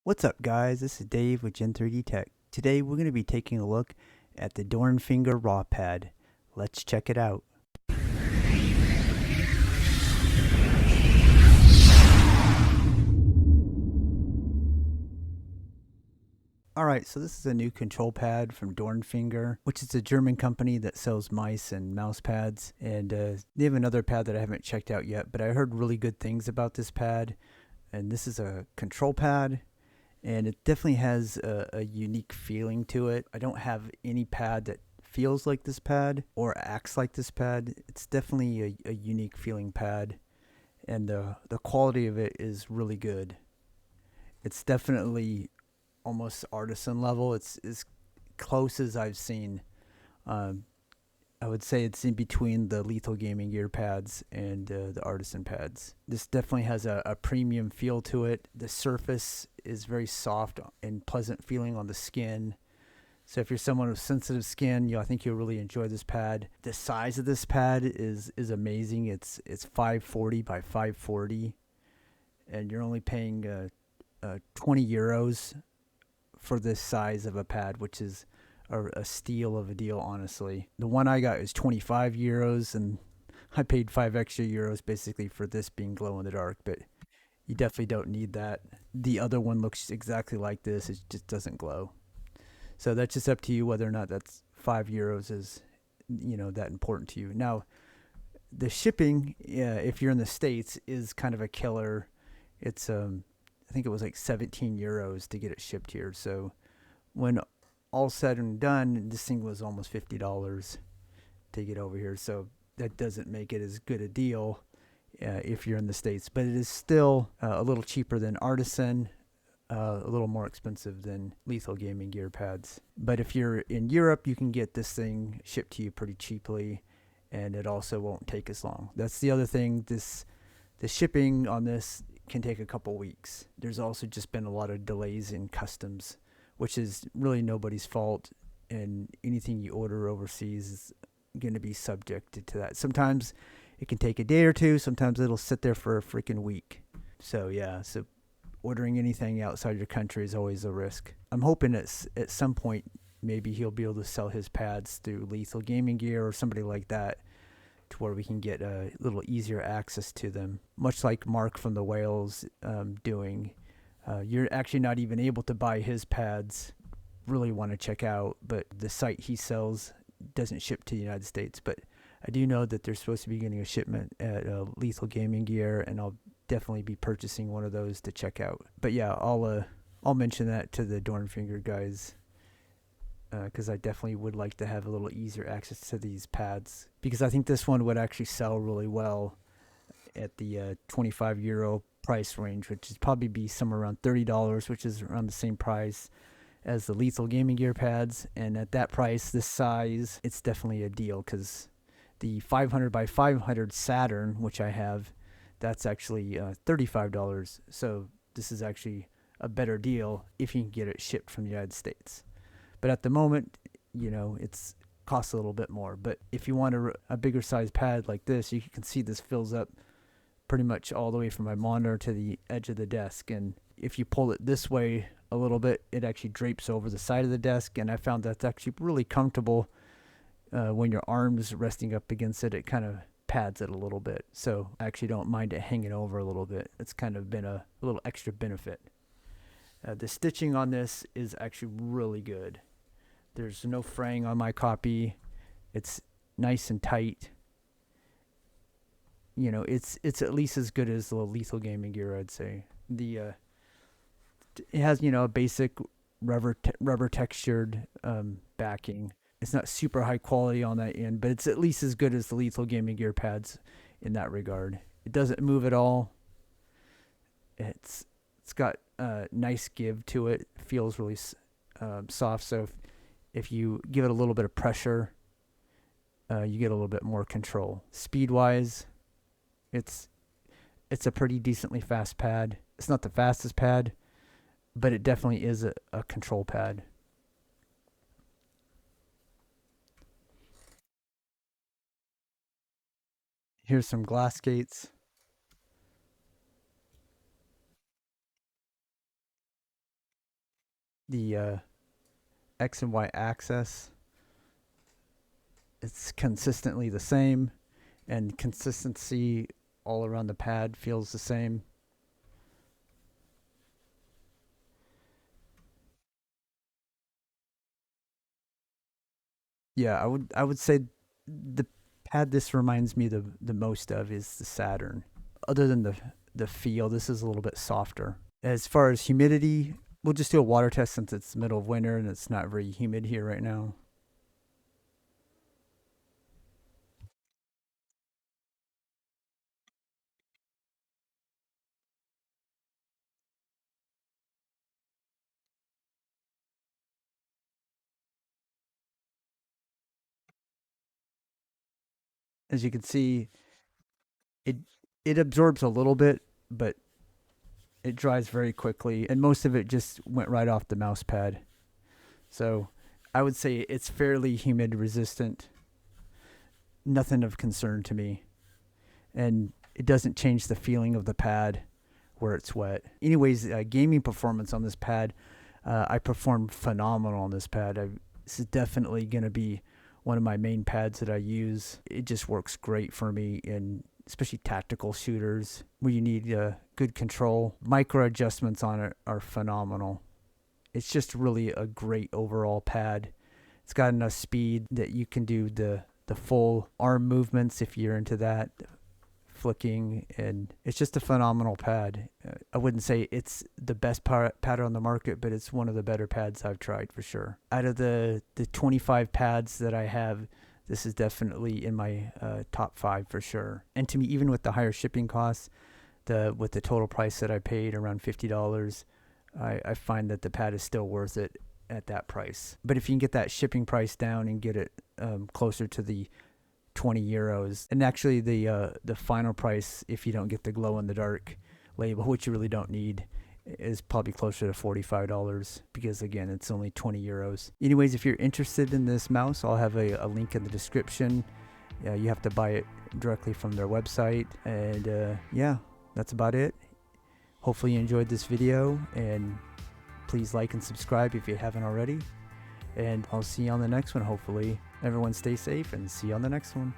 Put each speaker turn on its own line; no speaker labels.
What's up, guys? This is Dave with Gen3D Tech. Today we're going to be taking a look at the Dornfinger Raw Pad. Let's check it out. Alright, so this is a new control pad from Dornfinger, which is a German company that sells mice and mouse pads. And they have another pad that I haven't checked out yet, but I heard really good things about this pad. And this is a control pad, and it definitely has a unique feeling to it. I don't have any pad that feels like this pad or acts like this pad. It's definitely a unique feeling pad, and the quality of it is really good. It's definitely almost artisan level. It's as close as I've seen. Um, I would say it's in between the Lethal Gaming Gear pads and the Artisan pads. This definitely has a premium feel to it. The surface is very soft and pleasant feeling on the skin. So if you're someone with sensitive skin, I think you'll really enjoy this pad. The size of this pad is amazing. It's 540 by 540, and you're only paying 20 euros for this size of a pad, which is a steal of a deal, honestly. The one I got is 25 euros, and I paid 5 extra euros basically for this being glow in the dark, but you definitely don't need that. The other one looks exactly like this, it just doesn't glow. So that's just up to you whether or not that's 5 euros is, that important to you. Now, the shipping, if you're in the States, is kind of a killer. It's, I think it was like 17 euros to get it shipped here. So when all said and done, this thing was almost $50 to get over here. So that doesn't make it as good a deal if you're in the States, but it is still a little cheaper than Artisan, a little more expensive than Lethal Gaming Gear pads. But if you're in Europe, you can get this thing shipped to you pretty cheaply, and it also won't take as long. That's the other thing. The shipping on this can take a couple weeks. There's also just been a lot of delays in customs, which is really nobody's fault, and anything you order overseas is going to be subjected to that. Sometimes it can take a day or two, sometimes it'll sit there for a freaking week. So ordering anything outside your country is always a risk. I'm hoping at some point maybe he'll be able to sell his pads through Lethal Gaming Gear or somebody like that, to where we can get a little easier access to them, much like Mark from the Whales doing. You're actually not even able to buy his pads. Really want to check out, but the site he sells doesn't ship to the United States. But I do know that they're supposed to be getting a shipment at Lethal Gaming Gear, and I'll definitely be purchasing one of those to check out. But yeah, I'll mention that to the Dornfinger guys, because I definitely would like to have a little easier access to these pads, because I think this one would actually sell really well at the 25 euro price range, which would probably be somewhere around $30, which is around the same price as the Lethal Gaming Gear pads. And at that price, this size, it's definitely a deal, because the 500 by 500 Saturn, which I have, that's actually $35. So this is actually a better deal if you can get it shipped from the United States. But at the moment, it's costs a little bit more. But if you want a bigger size pad like this, you can see this fills up pretty much all the way from my monitor to the edge of the desk. And if you pull it this way a little bit, it actually drapes over the side of the desk. And I found that's actually really comfortable. When your arm's resting up against it, it kind of pads it a little bit. So I actually don't mind it hanging over a little bit. It's kind of been a little extra benefit. The stitching on this is actually really good. There's no fraying on my copy. It's nice and tight. It's at least as good as the Lethal Gaming Gear, I'd say. It has a basic rubber textured backing. It's not super high quality on that end, but it's at least as good as the Lethal Gaming Gear pads in that regard. It doesn't move at all. It's got a nice give to it. It feels really soft. So if you give it a little bit of pressure, you get a little bit more control. Speed wise, it's a pretty decently fast pad. It's not the fastest pad, but it definitely is a control pad. Here's some glass gates. the X and Y axis, it's consistently the same, and consistency all around the pad feels the same. Yeah, I would say the pad this reminds me the most of is the Saturn. Other than the feel, this is a little bit softer. As far as humidity, we'll just do a water test since it's the middle of winter and it's not very humid here right now. As you can see, it it absorbs a little bit, but it dries very quickly, and most of it just went right off the mouse pad. So I would say it's fairly humid resistant. Nothing of concern to me, and it doesn't change the feeling of the pad where it's wet. Anyways, gaming performance on this pad, I performed phenomenal on this pad. This is definitely going to be one of my main pads that I use. It just works great for me in especially tactical shooters where you need good control. Micro adjustments on it are phenomenal. It's just really a great overall pad. It's got enough speed that you can do the full arm movements if you're into that, flicking, and it's just a phenomenal pad. I wouldn't say it's the best pad on the market, but it's one of the better pads I've tried for sure. Out of the 25 pads that I have, this is definitely in my top 5 for sure. And to me, even with the higher shipping costs, with the total price that I paid around $50, I find that the pad is still worth it at that price. But if you can get that shipping price down and get it closer to the 20 euros, and actually the final price, if you don't get the glow in the dark label, which you really don't need, is probably closer to $45 because again it's only 20 euros. Anyways, if you're interested in this mouse, I'll have a link in the description. You have to buy it directly from their website, and yeah, that's about it. Hopefully you enjoyed this video, and please like and subscribe if you haven't already. And I'll see you on the next one, hopefully. Everyone stay safe, and see you on the next one.